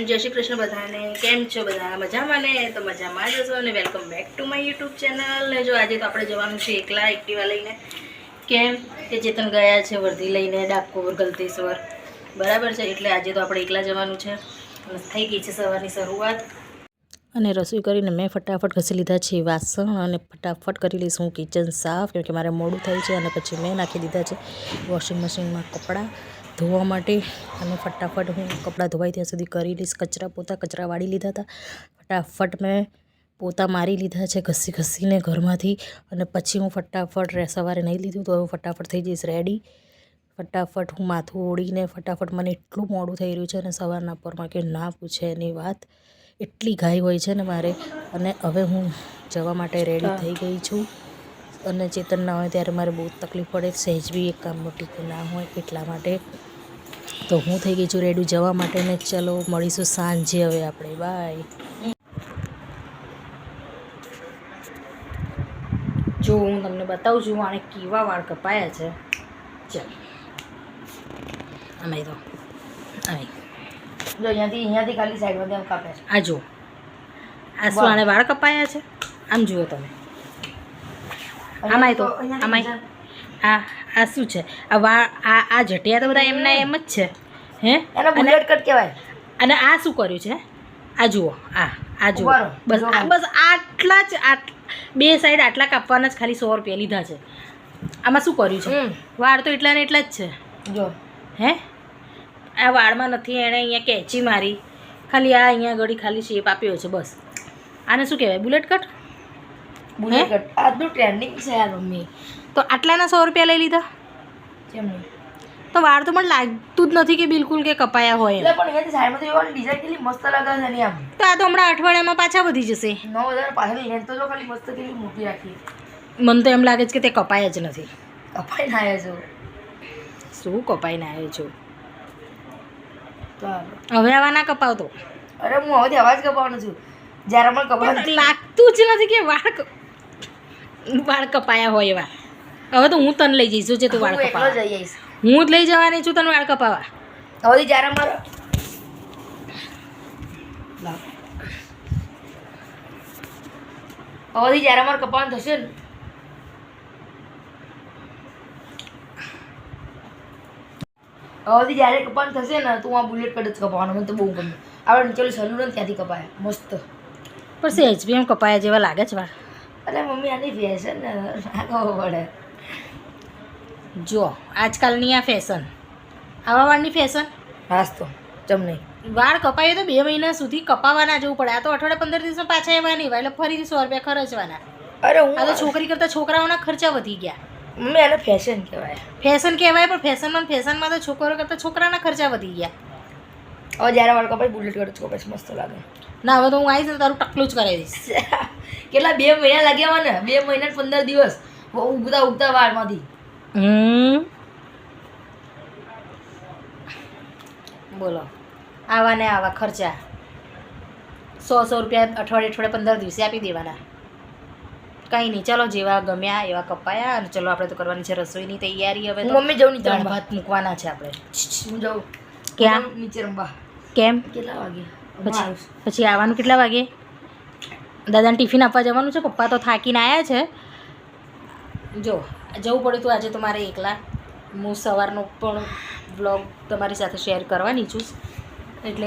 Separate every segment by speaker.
Speaker 1: જય શ્રી કૃષ્ણ બધાને. કેમ છો બધા? મજામાં ને? તો મજામાં જ હશો અને welcome back to my YouTube channel. ને જો આજે તો આપણે જવાનું છે એકલા એક્ટિવા લઈને. કેમ કે ચેતન ગયા છે વર્ધી લઈને ડાકોર ગલતેશ્વર, બરાબર છે, એટલે આજે તો આપણે એકલા જવાનું છે. અને થઈ ગઈ છે સવારની શરૂઆત અને રસોઈ કરીને મેં ફટાફટ ઘસી લીધા છે વાસણ અને ફટાફટ કરી લઈશ હું કિચન સાફ, કેમ કે મારે મોડું થાય છે. અને પછી મેં નાખી દીધા છે વોશિંગ મશીનમાં કપડાં ધોવા માટે. અને ફટાફટ હું કપડાં ધોવાય ત્યાં સુધી કરી લઈશ. કચરા વાળી લીધા હતા, ફટાફટ મેં પોતા મારી લીધા છે ઘસીને ઘરમાંથી. અને પછી હું ફટાફટ સવારે નહીં લીધું તો હું ફટાફટ થઈ જઈશ રેડી. ફટાફટ હું માથું ઓળીને ફટાફટ, મને એટલું મોડું થઈ રહ્યું છે અને સવારના પરમાં કે ના પૂછે એની વાત. એટલી ઘાઈ હોય છે ને મારે. અને હવે હું જવા માટે રેડી થઈ ગઈ છું. અને ચેતન ના હોય ત્યારે મારે બહુ તકલીફ પડે, સહેજ બી એક કામ મોટી ના હોય એટલા માટે. તો હું થઈ ગઈ છું રેડી જવા માટે. ને ચલો મળીશું સાંજે હવે આપણે. બાય. જો હું તમને બતાવું છું આને કેવા વાળ કપાયા છે. ચાલ આમાં તો જો અહીંયાથી ખાલી સાઈડમાંથી આમ કાપે છે. આ જો આ શું આને વાળ કપાયા છે? આમ જુઓ તમે. આમાં તો આમાં આ શું છે? આ વાળ આ જટિયા તો બધા એમના એમ જ છે. હે એને બુલેટ કટ કહેવાય. અને આ શું કર્યું છે? આ જુઓ, આ જુઓ, બસ આટલા જ બે સાઈડ આટલા કાપવાના જ ખાલી 100 રૂપિયા લીધા છે. આમાં શું કર્યું છે? વાળ તો એટલા ને એટલા જ છે. જો હે આ વાળમાં નથી, એણે અહીંયા કેચી મારી, ખાલી આ અહીંયા ગળી ખાલી શેપ આપ્યો છે બસ. આને શું કહેવાય? Bullet cut. બુલેટ કટ આજનું ટ્રેન્ડિંગ છે યાર મમ્મી. તો આટલાના 100 રૂપિયા લઈ લીધા. કેમ નહીં? તો વાળ તો મને લાગતું જ નથી કે બિલકુલ કે કપાયા હોય. એટલે પણ એની સાઈડમાંથી જોવાની ડિઝાઇન કેટલી મસ્ત લાગે છે ને આમ. તો આ તો હમણાં અઠવાડિયામાં પાછા વધી જશે. 9000 પાછળ એને તો જો ખાલી મસ્ત કેટલી મોટી રાખી. મને તો એમ લાગે છે કે તે કપાયા જ નથી. કપાઈ ના આવ્યા છો. શું કપાઈ ના આવ્યો છું? હવે આવા ના કપાવતો. અરે હું હવેથી અવાજ કપાવવાનો છું. જ્યારે મને કપાવ લાગતું જ નથી કે વાળ કપાયા હોય એવા. હવે તો હું તને લઈ જઈશ જે તું વાળ કપાવા. જઈ આવીશ હું જ લઈ જવાની છું તને વાળ કપાવા. હવેથી જ્યારે મારે કપાવાનું થશે ને, હવેથી જ્યારે કપાવાનું થશે ને તું આ બુલેટ કટ જ કપાવાનું. મને તો બહુ ગમે. આપણે નીચેલું સલૂન ને ત્યાંથી કપાય મસ્ત. પણ સહેજ બી એમ કપાયા જેવા લાગે છે વાળ. અરે મમ્મી આની ફેશન ને ના ખબર પડે. જો આજકાલની આ ફેશન, આવા વાળની ફેશન. હાસ તો ચમ નહીં. વાળ કપાય તો 2 મહિના સુધી કપાવવાના જવું પડે. આ તો અઠવાડિયા 15 દિવસમાં પાછા એવા નહીં, એટલે ફરીથી 100 રૂપિયા ખર્ચવાના. અરે આ તો છોકરી કરતાં છોકરાઓના ખર્ચા વધી ગયા. મમ્મી એને ફેશન કહેવાય. ફેશન કહેવાય પણ ફેશનમાં તો છોકરો કરતાં છોકરાના ખર્ચા વધી ગયા. હવે જ્યારે વાળ કપાય બુલેટ કટ કપાય મસ્ત લાગે. ના હવે તો હું આવીશ ને તારું ટકલું જ કરાવી દઈશ. કેટલા 2 મહિના લાગ્યા મને? 2 મહિના 15 દિવસ ઉગતા વાળમાંથી. બોલો આવા ને આવા ખર્ચા 100 રૂપિયા અઠવાડિયે 15 દિવસે આપી દેવાના. કંઈ નહીં, ચલો જેવા ગમ્યા એવા કપાયા. અને ચલો આપણે તો કરવાની છે રસોઈની તૈયારી. હવે મમ્મી જવું નીચે ભાત મૂકવાના છે આપણે. હું જાઉં ક્યાં? નીચે રમવા. કેમ? કેટલા વાગે? પછી આવવાનું કેટલા વાગે? દાદાને ટિફિન આપવા જવાનું છે. પપ્પા તો થાકીને આવ્યા છે. જો જવું પડ્યું હતું આજે તો મારે એકલા. હું સવારનો પણ બ્લોગ તમારી સાથે શેર કરવાની છું. એટલે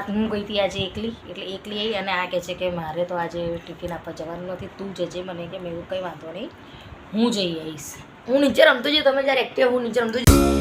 Speaker 1: હું ગઈ હતી આજે એકલી, એટલે એકલી આવી. અને આ કહે છે કે મારે તો આજે ટિફિન આપવા જવાનું નથી, તું જજે. મને કે મેં એવું કંઈ વાંધો નહીં, હું જઈ આવીશ. હું નીચે રમતો જઈએ, તમે જ્યારે એક્ટિવ હું નીચે રમતો જઈએ.